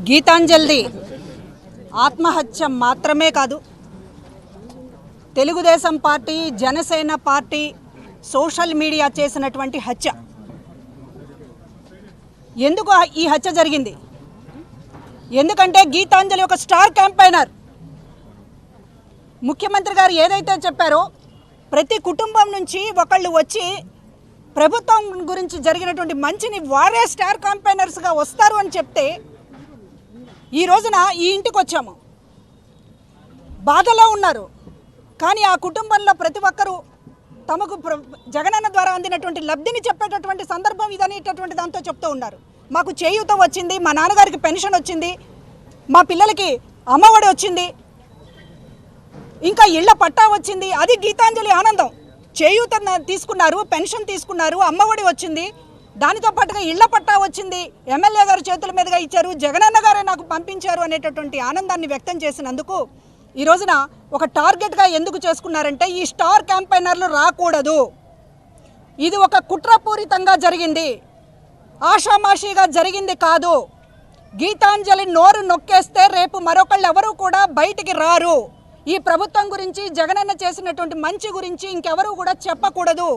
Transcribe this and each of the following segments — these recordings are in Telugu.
గీతాంజలి ఆత్మహత్య మాత్రమే కాదు, Telugu Desam party, Janasena party social media చేసినటువంటి హత్య. ఎందుకు ఈ హత్య జరిగింది? ఎందుకంటే గీతాంజలి ఒక స్టార్ క్యాంపెయినర్. ముఖ్యమంత్రి గారు ఏదైతే చెప్పారో, ప్రతి కుటుంబం నుంచి ఒకళ్ళు వచ్చి ప్రభుత్వం గురించి జరిగినటువంటి మంచిని వారే స్టార్ క్యాంపెయినర్స్గా వస్తారు అని చెప్తే, ఈ రోజున ఈ ఇంటికి వచ్చాము. బాధలో ఉన్నారు, కానీ ఆ కుటుంబంలో ప్రతి ఒక్కరూ తమకు జగనన్న ద్వారా అందినటువంటి లబ్ధిని చెప్పేటటువంటి సందర్భం ఇదనేటటువంటి దాంతో చెప్తూ ఉన్నారు. మాకు చేయూత వచ్చింది, మా నాన్నగారికి పెన్షన్ వచ్చింది, మా పిల్లలకి అమ్మఒడి వచ్చింది, ఇంకా ఇళ్ల పట్టా వచ్చింది. అది గీతాంజలి ఆనందం. చేయూత తీసుకున్నారు, పెన్షన్ తీసుకున్నారు, అమ్మఒడి వచ్చింది, దానితో పాటుగా ఇళ్ల పట్టా వచ్చింది, ఎమ్మెల్యే గారు చేతుల మీదుగా ఇచ్చారు, జగనన్న గారే నాకు పంపించారు అనేటటువంటి ఆనందాన్ని వ్యక్తం చేసినందుకు ఈ రోజున ఒక టార్గెట్గా ఎందుకు చేసుకున్నారంటే, ఈ స్టార్ క్యాంపెయినర్లు రాకూడదు, ఇది ఒక కుట్రపూరితంగా జరిగింది, ఆషామాషిగా జరిగింది కాదు. గీతాంజలి నోరు నొక్కేస్తే రేపు మరొకళ్ళు ఎవరు కూడా బయటికి రారు. ఈ ప్రభుత్వం గురించి, జగనన్న చేసినటువంటి మంచి గురించి ఇంకెవరూ కూడా చెప్పకూడదు.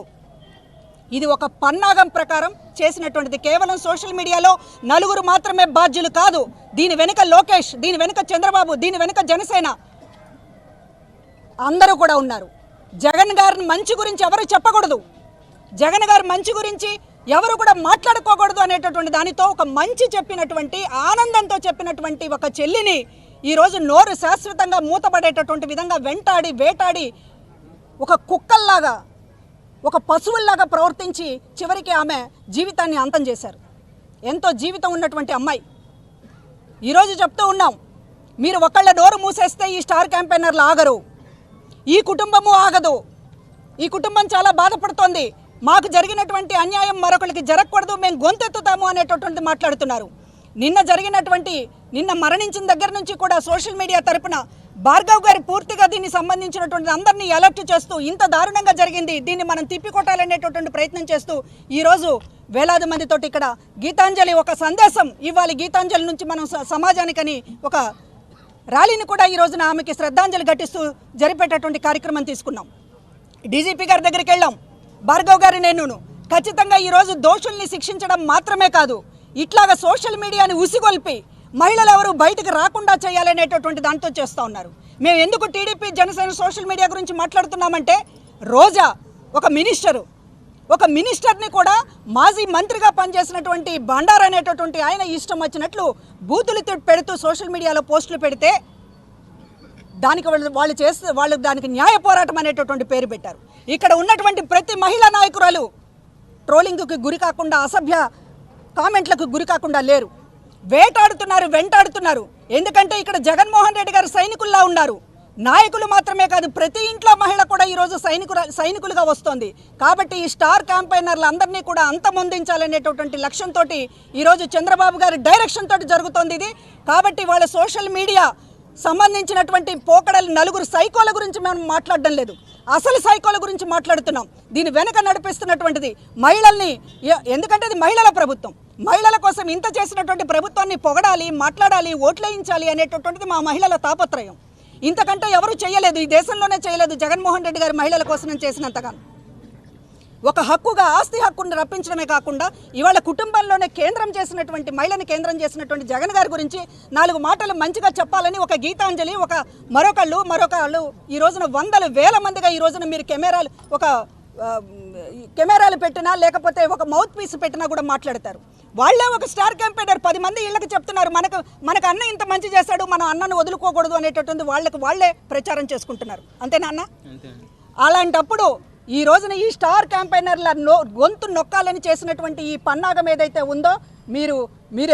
ఇది ఒక పన్నాగం ప్రకారం చేసినటువంటిది. కేవలం సోషల్ మీడియాలో నలుగురు మాత్రమే బాధ్యులు కాదు. దీని వెనుక లోకేష్, దీని వెనుక చంద్రబాబు, దీని వెనుక జనసేన అందరూ కూడా ఉన్నారు. జగన్ గారి మంచి గురించి ఎవరు చెప్పకూడదు, జగన్ గారి మంచి గురించి ఎవరు కూడా మాట్లాడుకోకూడదు అనేటటువంటి దానితో ఒక మంచి చెప్పినటువంటి, ఆనందంతో చెప్పినటువంటి ఒక చెల్లిని ఈరోజు నోరు శాశ్వతంగా మూతపడేటటువంటి విధంగా వెంటాడి వేటాడి ఒక కుక్కల్లాగా, ఒక పశువుల్లాగా ప్రవర్తించి చివరికి ఆమె జీవితాన్ని అంతం చేశారు. ఎంతో జీవితం ఉన్నటువంటి అమ్మాయి. ఈరోజు చెప్తూ ఉన్నాం, మీరు ఒకళ్ళ నోరు మూసేస్తే ఈ స్టార్ క్యాంపెయినర్లు ఆగరు, ఈ కుటుంబము ఆగదు. ఈ కుటుంబం చాలా బాధపడుతోంది. మాకు జరిగినటువంటి అన్యాయం మరొకరికి జరగకూడదు, మేము గొంతెత్తుతాము అనేటటువంటి మాట్లాడుతున్నారు. నిన్న మరణించిన దగ్గర నుంచి కూడా సోషల్ మీడియా తరపున భార్గవ్ గారు పూర్తిగా దీనికి సంబంధించినటువంటి అందరినీ అలర్ట్ చేస్తూ, ఇంత దారుణంగా జరిగింది, దీన్ని మనం తిప్పికొట్టాలనేటటువంటి ప్రయత్నం చేస్తూ ఈరోజు వేలాది మందితోటి ఇక్కడ గీతాంజలి ఒక సందేశం ఇవ్వాలి, గీతాంజలి నుంచి మనం సమాజానికని ఒక ర్యాలీని కూడా ఈ రోజున ఆమెకి శ్రద్ధాంజలి ఘటిస్తూ జరిపేటటువంటి కార్యక్రమం తీసుకున్నాం. డీజీపీ గారి దగ్గరికి వెళ్ళాం, భార్గవ్ గారు నేను ఖచ్చితంగా ఈరోజు దోషుల్ని శిక్షించడం మాత్రమే కాదు, ఇట్లాగా సోషల్ మీడియాని ఉసిగొల్పి మహిళలు ఎవరు బయటకు రాకుండా చేయాలనేటటువంటి దాంతో చేస్తూ ఉన్నారు. మేము ఎందుకు టీడీపీ జనసేన సోషల్ మీడియా గురించి మాట్లాడుతున్నామంటే, రోజా ఒక మినిస్టర్ని కూడా మాజీ మంత్రిగా పనిచేసినటువంటి బండారు అనేటటువంటి ఆయన ఇష్టం వచ్చినట్లు బూతులు పెడుతూ సోషల్ మీడియాలో పోస్టులు పెడితే దానికి వాళ్ళు దానికి న్యాయ పోరాటం అనేటటువంటి పేరు పెట్టారు. ఇక్కడ ఉన్నటువంటి ప్రతి మహిళా నాయకురాలు ట్రోలింగ్కి గురి కాకుండా, అసభ్య కామెంట్లకు గురి కాకుండా లేరు, వెంటాడుతున్నారు. ఎందుకంటే ఇక్కడ జగన్మోహన్ రెడ్డి గారు సైనికుల్లా ఉన్నారు. నాయకులు మాత్రమే కాదు, ప్రతి ఇంట్లో మహిళ కూడా ఈరోజు సైనికులుగా వస్తోంది. కాబట్టి ఈ స్టార్ క్యాంపెయినర్లు అందరినీ కూడా అంతమొందించాలనేటటువంటి లక్ష్యంతో ఈరోజు చంద్రబాబు గారి డైరెక్షన్ తోటి జరుగుతోంది ఇది. కాబట్టి వాళ్ళ సోషల్ మీడియా సంబంధించినటువంటి పోకడలు నలుగురు సైకోల గురించి మేము మాట్లాడడం లేదు, అసలు సైకోల గురించి మాట్లాడుతున్నాం. దీని వెనక నడిపిస్తున్నటువంటిది మహిళల్ని, ఎందుకంటే ఇది మహిళల ప్రభుత్వం, మహిళల కోసం ఇంత చేసినటువంటి ప్రభుత్వాన్ని పొగడాలి, మాట్లాడాలి, ఓట్లేయించాలి అనేటటువంటిది మా మహిళల తాపత్రయం. ఇంతకంటే ఎవరు చేయలేదు, ఈ దేశంలోనే చేయలేదు జగన్మోహన్ రెడ్డి గారి మహిళల కోసం చేసినంతగా. ఒక హక్కుగా ఆస్తి హక్కును రప్పించడమే కాకుండా ఇవాళ కుటుంబంలోనే మహిళని కేంద్రం చేసినటువంటి జగన్ గారి గురించి 4 మాటలు మంచిగా చెప్పాలని ఒక గీతాంజలి, ఒక మరొకళ్ళు ఈ రోజున వందల వేల మందిగా ఈ రోజున మీరు కెమెరాలు పెట్టినా లేకపోతే ఒక మౌత్ పీస్ పెట్టినా కూడా మాట్లాడతారు. వాళ్ళే ఒక స్టార్ క్యాంపెయినర్ 10 మంది ఇళ్ళకి చెప్తున్నారు, మనకు అన్న ఇంత మంచి చేశాడు, మనం అన్నను వదులుకోకూడదు అనేటటువంటి వాళ్ళే ప్రచారం చేసుకుంటున్నారు. అంతేనా అన్న? అలాంటప్పుడు ఈ రోజున ఈ స్టార్ క్యాంపెయినర్ల గొంతు నొక్కాలని చేసినటువంటి ఈ పన్నాగం ఏదైతే ఉందో మీరు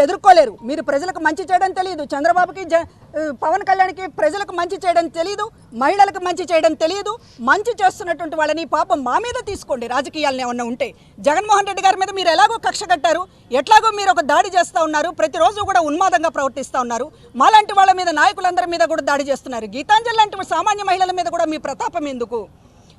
ఎదుర్కోలేరు. మీరు ప్రజలకు మంచి చేయడం తెలియదు, చంద్రబాబుకి పవన్ కళ్యాణ్కి ప్రజలకు మంచి చేయడం తెలియదు, మహిళలకు మంచి చేయడం తెలియదు. మంచి చేస్తున్నటువంటి వాళ్ళని పాపం మా మీద తీసుకోండి, రాజకీయాలను ఏమన్నా ఉంటే. జగన్మోహన్ రెడ్డి గారి మీద మీరు ఎలాగో కక్ష కట్టారు, ఎట్లాగో మీరు ఒక దాడి చేస్తూ ఉన్నారు, ప్రతిరోజు కూడా ఉన్మాదంగా ప్రవర్తిస్తూ ఉన్నారు. మాలాంటి వాళ్ళ మీద, నాయకులందరి మీద కూడా దాడి చేస్తున్నారు. గీతాంజలి లాంటి సామాన్య మహిళల మీద కూడా మీ ప్రతాపం ఎందుకు?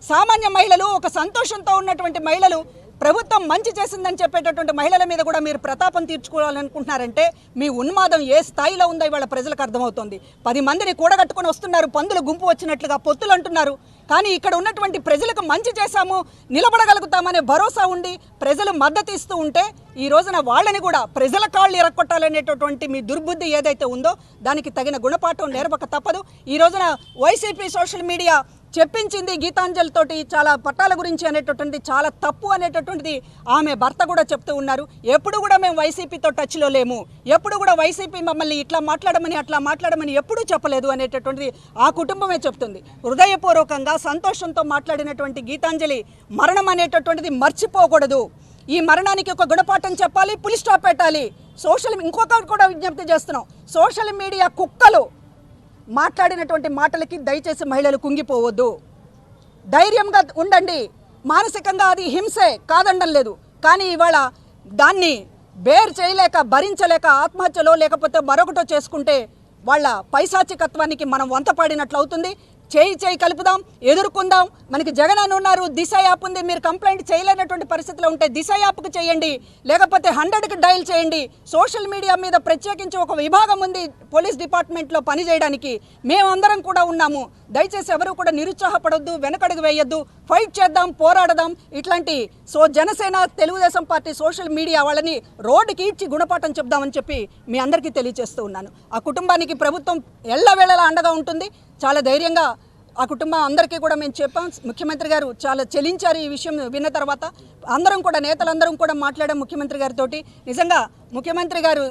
సామాన్య మహిళలు, ఒక సంతోషంతో ఉన్నటువంటి మహిళలు ప్రభుత్వం మంచి చేసిందని చెప్పేటటువంటి మహిళల మీద కూడా మీరు ప్రతాపం తీర్చుకోవాలనుకుంటున్నారంటే మీ ఉన్మాదం ఏ స్థాయిలో ఉందో ఇవాళ ప్రజలకు అర్థమవుతుంది. 10 మందిని కూడగట్టుకొని వస్తున్నారు, పందుల గుంపు వచ్చినట్లుగా పొత్తులు అంటున్నారు. కానీ ఇక్కడ ఉన్నటువంటి ప్రజలకు మంచి చేశాము, నిలబడగలుగుతామనే భరోసా ఉండి ప్రజలు మద్దతు ఇస్తూ ఉంటే ఈ రోజున వాళ్ళని కూడా ప్రజల కాళ్ళు ఎరక్కొట్టాలనేటటువంటి మీ దుర్బుద్ధి ఏదైతే ఉందో దానికి తగిన గుణపాఠం నేర్పక తప్పదు. ఈ రోజున వైసీపీ సోషల్ మీడియా చెప్పించింది గీతాంజలితోటి చాలా పట్టాల గురించి అనేటటువంటిది చాలా తప్పు అనేటటువంటిది ఆమె భర్త కూడా చెప్తూ ఉన్నారు. ఎప్పుడు కూడా మేము వైసీపీతో టచ్లో లేము, ఎప్పుడు కూడా వైసీపీ మమ్మల్ని ఇట్లా మాట్లాడమని అట్లా మాట్లాడమని ఎప్పుడూ చెప్పలేదు అనేటటువంటిది ఆ కుటుంబమే చెప్తుంది. హృదయపూర్వకంగా సంతోషంతో మాట్లాడినటువంటి గీతాంజలి మరణం అనేటటువంటిది మర్చిపోకూడదు. ఈ మరణానికి ఒక గుణపాఠం చెప్పాలి, పులి స్టాప్ పెట్టాలి. ఇంకొకటి కూడా విజ్ఞప్తి చేస్తున్నాం, సోషల్ మీడియా కుక్కలు మాట్లాడినటువంటి మాటలకి దయచేసి మహిళలు కుంగిపోవద్దు, ధైర్యంగా ఉండండి. మానసికంగా అది హింసే కాదనడం లేదు, కానీ ఇవాళ దాన్ని బేర్ చేయలేక భరించలేక ఆత్మహత్యలో లేకపోతే మరొకటో చేసుకుంటే వాళ్ళ పైశాచికత్వానికి మనం వంతపాడినట్లు అవుతుంది. చేయి కలుపుదాం, ఎదుర్కొందాం. మనకి జగన్ అని ఉన్నారు, దిశ యాప్ ఉంది. మీరు కంప్లైంట్ చేయలేనటువంటి పరిస్థితిలో ఉంటే దిశ యాప్కి చేయండి, లేకపోతే 100కి డయల్ చేయండి. సోషల్ మీడియా మీద ప్రత్యేకించి ఒక విభాగం ఉంది పోలీస్ డిపార్ట్మెంట్లో పనిచేయడానికి. మేమందరం కూడా ఉన్నాము. దయచేసి ఎవరు కూడా నిరుత్సాహపడొద్దు, వెనకడుగు వేయొద్దు, ఫైట్ చేద్దాం, పోరాడదాం. ఇట్లాంటి Janasena Telugu Desam party social media వాళ్ళని రోడ్డుకి ఇచ్చి గుణపాఠం చెప్దామని చెప్పి మీ అందరికీ తెలియజేస్తూ ఉన్నాను. ఆ కుటుంబానికి ప్రభుత్వం ఎల్లవేళలా అండగా ఉంటుంది. చాలా ధైర్యంగా ఆ కుటుంబం అందరికీ కూడా మేము చెప్పాం. ముఖ్యమంత్రి గారు చాలా చెలించారు ఈ విషయం విన్న తర్వాత. అందరం కూడా నేతలందరం కూడా మాట్లాడాం ముఖ్యమంత్రి గారితో. నిజంగా ముఖ్యమంత్రి గారు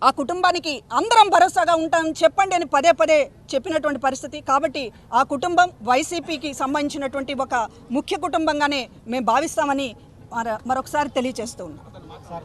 ఆ కుటుంబానికి అందరం భరోసాగా ఉంటామని చెప్పండి అని పదే చెప్పినటువంటి పరిస్థితి. కాబట్టి ఆ కుటుంబం వైసీపీకి సంబంధించినటువంటి ఒక ముఖ్య కుటుంబంగానే మేము భావిస్తామని మరొకసారి తెలియజేస్తూ ఉన్నాం.